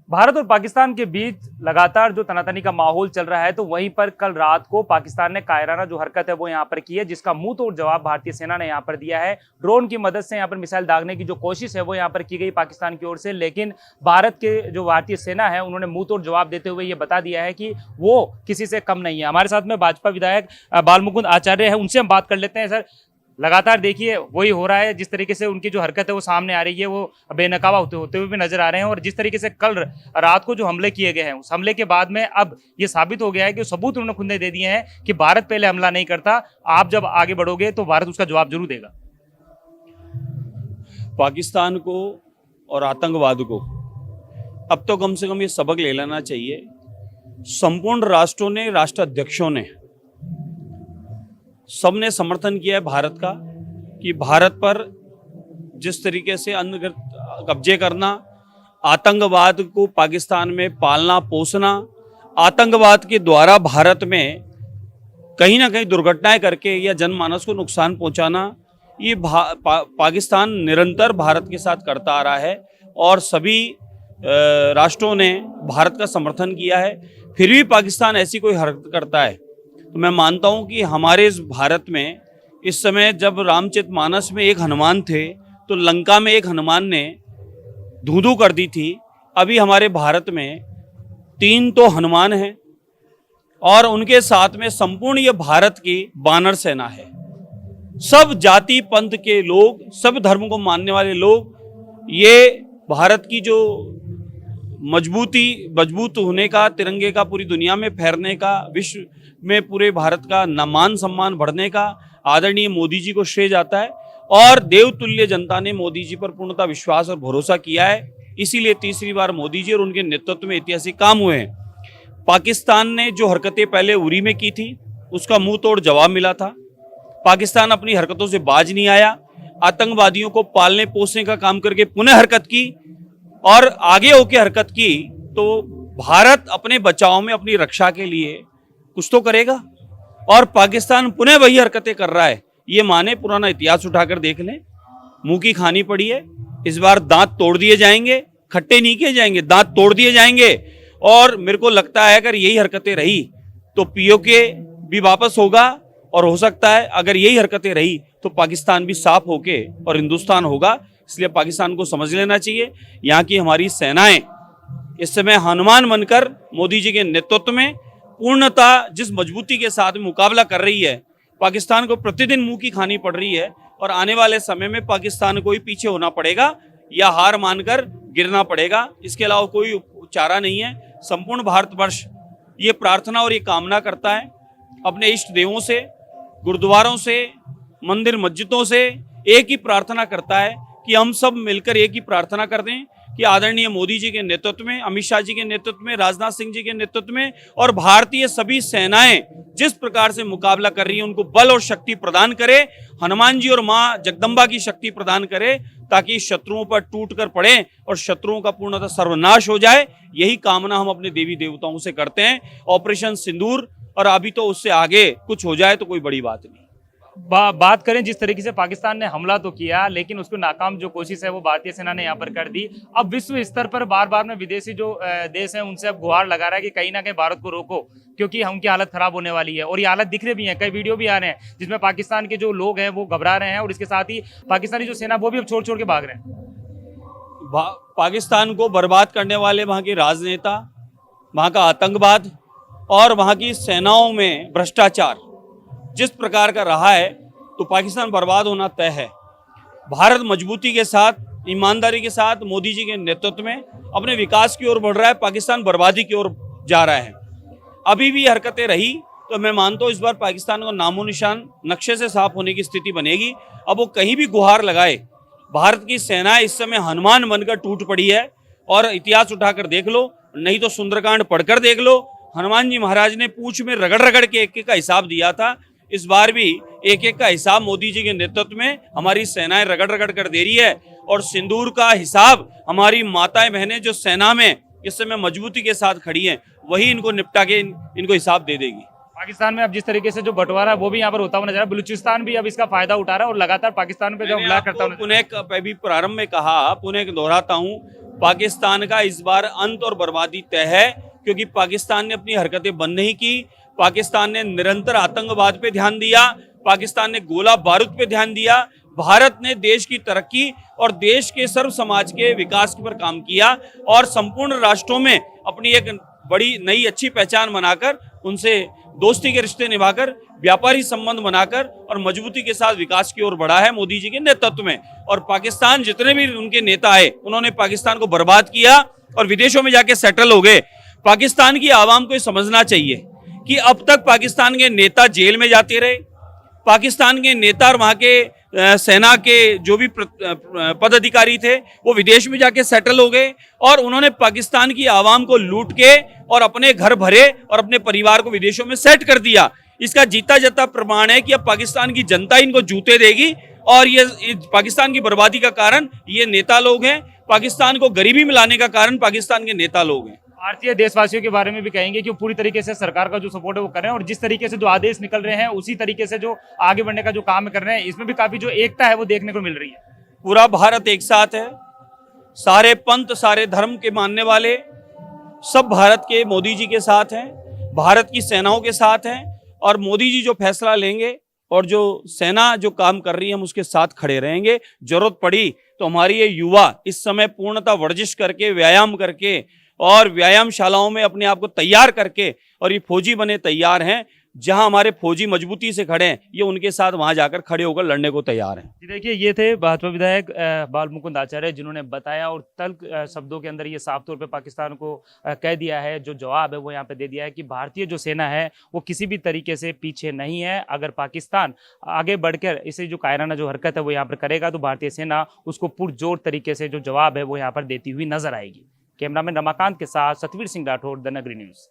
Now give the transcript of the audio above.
भारत और पाकिस्तान के बीच लगातार जो तनातनी का माहौल चल रहा है, तो वहीं पर कल रात को पाकिस्तान ने कायराना जो हरकत है वो यहाँ पर की है, जिसका मुंह तोड़ जवाब भारतीय सेना ने यहाँ पर दिया है। ड्रोन की मदद से यहाँ पर मिसाइल दागने की जो कोशिश है वो यहाँ पर की गई पाकिस्तान की ओर से, लेकिन भारत के जो भारतीय सेना है उन्होंने मुंह तोड़ जवाब देते हुए ये बता दिया है कि वो किसी से कम नहीं है। हमारे साथ में भाजपा विधायक बालमुकुंद आचार्य है, उनसे हम बात कर लेते हैं। सर, लगातार देखिए वही हो रहा है, जिस तरीके से उनकी जो हरकत है वो सामने आ रही है, वो बेनकाबा होते हुए भी नजर आ रहे हैं। और जिस तरीके से कल रात को जो हमले किए गए हैं, उस हमले के बाद में अब ये साबित हो गया है कि सबूत उन्होंने खुद ने दे दिए हैं कि भारत पहले हमला नहीं करता, आप जब आगे बढ़ोगे तो भारत उसका जवाब जरूर देगा। पाकिस्तान को और आतंकवाद को अब तो कम से कम ये सबक ले लेना चाहिए। संपूर्ण राष्ट्रों ने, राष्ट्राध्यक्षों ने, सबने समर्थन किया है भारत का कि भारत पर जिस तरीके से अन्न कब्जे करना, आतंकवाद को पाकिस्तान में पालना पोसना, आतंकवाद के द्वारा भारत में कहीं ना कहीं दुर्घटनाएं करके या जनमानस को नुकसान पहुंचाना, ये पाकिस्तान निरंतर भारत के साथ करता आ रहा है और सभी राष्ट्रों ने भारत का समर्थन किया है। फिर भी पाकिस्तान ऐसी कोई हरकत करता है तो मैं मानता हूं कि हमारे इस भारत में इस समय जब रामचरितमानस में एक हनुमान थे तो लंका में एक हनुमान ने धू-धू कर दी थी। अभी हमारे भारत में 3 तो हनुमान हैं और उनके साथ में संपूर्ण ये भारत की बानर सेना है। सब जाति पंथ के लोग, सब धर्म को मानने वाले लोग, ये भारत की जो मजबूत होने का, तिरंगे का पूरी दुनिया में फहरने का, विश्व में पूरे भारत का मान सम्मान बढ़ने का आदरणीय मोदी जी को श्रेय जाता है। और देवतुल्य जनता ने मोदी जी पर पूर्णतः विश्वास और भरोसा किया है, इसीलिए तीसरी बार मोदी जी और उनके नेतृत्व में ऐतिहासिक काम हुए हैं। पाकिस्तान ने जो हरकतें पहले उरी में की थी उसका मुंह तोड़ जवाब मिला था। पाकिस्तान अपनी हरकतों से बाज नहीं आया, आतंकवादियों को पालने पोसने का काम करके पुनः हरकत की और आगे होके हरकत की। तो भारत अपने बचाव में, अपनी रक्षा के लिए कुछ तो करेगा और पाकिस्तान पुनः वही हरकतें कर रहा है। ये माने पुराना इतिहास उठाकर देख लें, मुंह की खानी पड़ी है। इस बार दांत तोड़ दिए जाएंगे, खट्टे नहीं किए जाएंगे, दांत तोड़ दिए जाएंगे। और मेरे को लगता है अगर यही हरकतें रही तो पीओके भी वापस होगा और हो सकता है अगर यही हरकतें रही तो पाकिस्तान भी साफ होके और हिंदुस्तान होगा। इसलिए पाकिस्तान को समझ लेना चाहिए, यहाँ की हमारी सेनाएं इस समय हनुमान बनकर मोदी जी के नेतृत्व में पूर्णतः जिस मजबूती के साथ मुकाबला कर रही है, पाकिस्तान को प्रतिदिन मुंह की खानी पड़ रही है और आने वाले समय में पाकिस्तान को ही पीछे होना पड़ेगा या हार मानकर गिरना पड़ेगा। इसके अलावा कोई चारा नहीं है। संपूर्ण भारतवर्ष ये प्रार्थना और ये कामना करता है अपने इष्ट देवों से, गुरुद्वारों से, मंदिर मस्जिदों से एक ही प्रार्थना करता है कि हम सब मिलकर एक ही प्रार्थना कर दें कि आदरणीय मोदी जी के नेतृत्व में, अमित शाह जी के नेतृत्व में, राजनाथ सिंह जी के नेतृत्व में और भारतीय सभी सेनाएं जिस प्रकार से मुकाबला कर रही है उनको बल और शक्ति प्रदान करे, हनुमान जी और मां जगदम्बा की शक्ति प्रदान करे ताकि शत्रुओं पर टूट कर पड़े और शत्रुओं का पूर्णतः सर्वनाश हो जाए। यही कामना हम अपने देवी देवताओं से करते हैं। ऑपरेशन सिंदूर और अभी तो उससे आगे कुछ हो जाए तो कोई बड़ी बात नहीं। बात करें जिस तरीके से पाकिस्तान ने हमला तो किया, लेकिन उसको नाकाम जो कोशिश है वो भारतीय सेना ने यहाँ पर कर दी। अब विश्व स्तर पर बार बार में विदेशी जो देश हैं उनसे अब गुहार लगा रहा है कि कहीं ना कहीं भारत को रोको, क्योंकि उनकी हालत खराब होने वाली है। और ये हालत दिख रहे भी हैं, कई वीडियो भी आ रहे हैं जिसमें पाकिस्तान के जो लोग हैं वो घबरा रहे हैं और इसके साथ ही पाकिस्तानी जो सेना वो भी अब छोड़ छोड़ के भाग रहे हैं। पाकिस्तान को बर्बाद करने वाले वहाँ के राजनेता, वहाँ का आतंकवाद और वहाँ की सेनाओं में भ्रष्टाचार जिस प्रकार का रहा है तो पाकिस्तान बर्बाद होना तय है। भारत मजबूती के साथ, ईमानदारी के साथ मोदी जी के नेतृत्व में अपने विकास की ओर बढ़ रहा है, पाकिस्तान बर्बादी की ओर जा रहा है। अभी भी हरकतें रही तो मैं मानता हूँ इस बार पाकिस्तान को नामो निशान नक्शे से साफ होने की स्थिति बनेगी। अब वो कहीं भी गुहार लगाए, भारत की सेना इस समय हनुमान बनकर टूट पड़ी है। और इतिहास उठाकर देख लो, नहीं तो सुंदरकांड पढ़कर देख लो, हनुमान जी महाराज ने पूंछ में रगड़ रगड़ के एक एक का हिसाब दिया था। इस बार भी एक एक का हिसाब मोदी जी के नेतृत्व में हमारी सेनाएं रगड़ रगड़ कर दे रही है और सिंदूर का हिसाब हमारी माताएं बहनें जो सेना में इस समय मजबूती के साथ खड़ी हैं वही इनको निपटा के इनको हिसाब दे देगी। पाकिस्तान में अब जिस तरीके से जो बंटवारा है वो भी यहाँ पर होता हुआ नजर आ रहा है। बलूचिस्तान भी अब इसका फायदा उठा रहा है और लगातार पाकिस्तान पे जो हमला करता हूँ। पुणे अभी प्रारंभ में कहा, पुणे दोहराता हूँ, पाकिस्तान का इस बार अंत और बर्बादी तय है, क्योंकि पाकिस्तान ने अपनी हरकतें बंद नहीं की। पाकिस्तान ने निरंतर आतंकवाद पे ध्यान दिया, पाकिस्तान ने गोला बारूद पे ध्यान दिया। भारत ने देश की तरक्की और देश के सर्व समाज के विकास पर काम किया और संपूर्ण राष्ट्रों में अपनी एक बड़ी नई अच्छी पहचान बनाकर, उनसे दोस्ती के रिश्ते निभाकर, व्यापारी संबंध बनाकर और मजबूती के साथ विकास की ओर बढ़ा है मोदी जी के नेतृत्व में। और पाकिस्तान जितने भी उनके नेता आए, उन्होंने पाकिस्तान को बर्बाद किया और विदेशों में जाके सेटल हो गए। पाकिस्तान की आवाम को ये समझना चाहिए कि अब तक पाकिस्तान के नेता जेल में जाते रहे, पाकिस्तान के नेता और वहां के सेना के जो भी पद अधिकारी थे वो विदेश में जाके सेटल हो गए और उन्होंने पाकिस्तान की आवाम को लूट के और अपने घर भरे और अपने परिवार को विदेशों में सेट कर दिया। इसका जीता जाता प्रमाण है कि अब पाकिस्तान की जनता इनको जूते देगी और ये पाकिस्तान की बर्बादी का कारण ये नेता लोग हैं, पाकिस्तान को गरीबी में लाने का कारण पाकिस्तान के नेता लोग हैं। भारतीय देशवासियों के बारे में भी कहेंगे कि वो पूरी तरीके से सरकार का जो सपोर्ट है वो कर रहे हैं और जिस तरीके से जो आदेश निकल रहे हैं उसी तरीके से जो आगे बढ़ने का जो काम कर रहे हैं, इसमें भी काफी जो एकता है वो देखने को मिल रही है। पूरा भारत एक साथ है, सारे पंथ, सारे धर्म के मानने वाले सब भारत के मोदी जी के साथ हैं, भारत की सेनाओं के साथ हैं और मोदी जी जो फैसला लेंगे और जो सेना जो काम कर रही है हम उसके साथ खड़े रहेंगे। जरूरत पड़ी तो हमारी ये युवा इस समय पूर्णतः वर्जिश करके, व्यायाम करके और व्यायामशालाओं में अपने आप को तैयार करके और ये फौजी बने तैयार हैं। जहां हमारे फौजी मजबूती से खड़े हैं, ये उनके साथ वहां जाकर खड़े होकर लड़ने को तैयार हैं। जी देखिए, ये थे भाजपा विधायक बाल मुकुंद आचार्य, जिन्होंने बताया और तल्ख शब्दों के अंदर ये साफ तौर पे पाकिस्तान को कह दिया है, जो जवाब है वो यहाँ पे दे दिया है कि भारतीय जो सेना है वो किसी भी तरीके से पीछे नहीं है। अगर पाकिस्तान आगे बढ़कर इसे जो कायराना जो हरकत है वो यहाँ पर करेगा तो भारतीय सेना उसको पुरजोर तरीके से जो जवाब है वो यहाँ पर देती हुई नजर आएगी। कैमरामैन रमाकांत के साथ सतवीर सिंह राठौर, द नगरी न्यूज।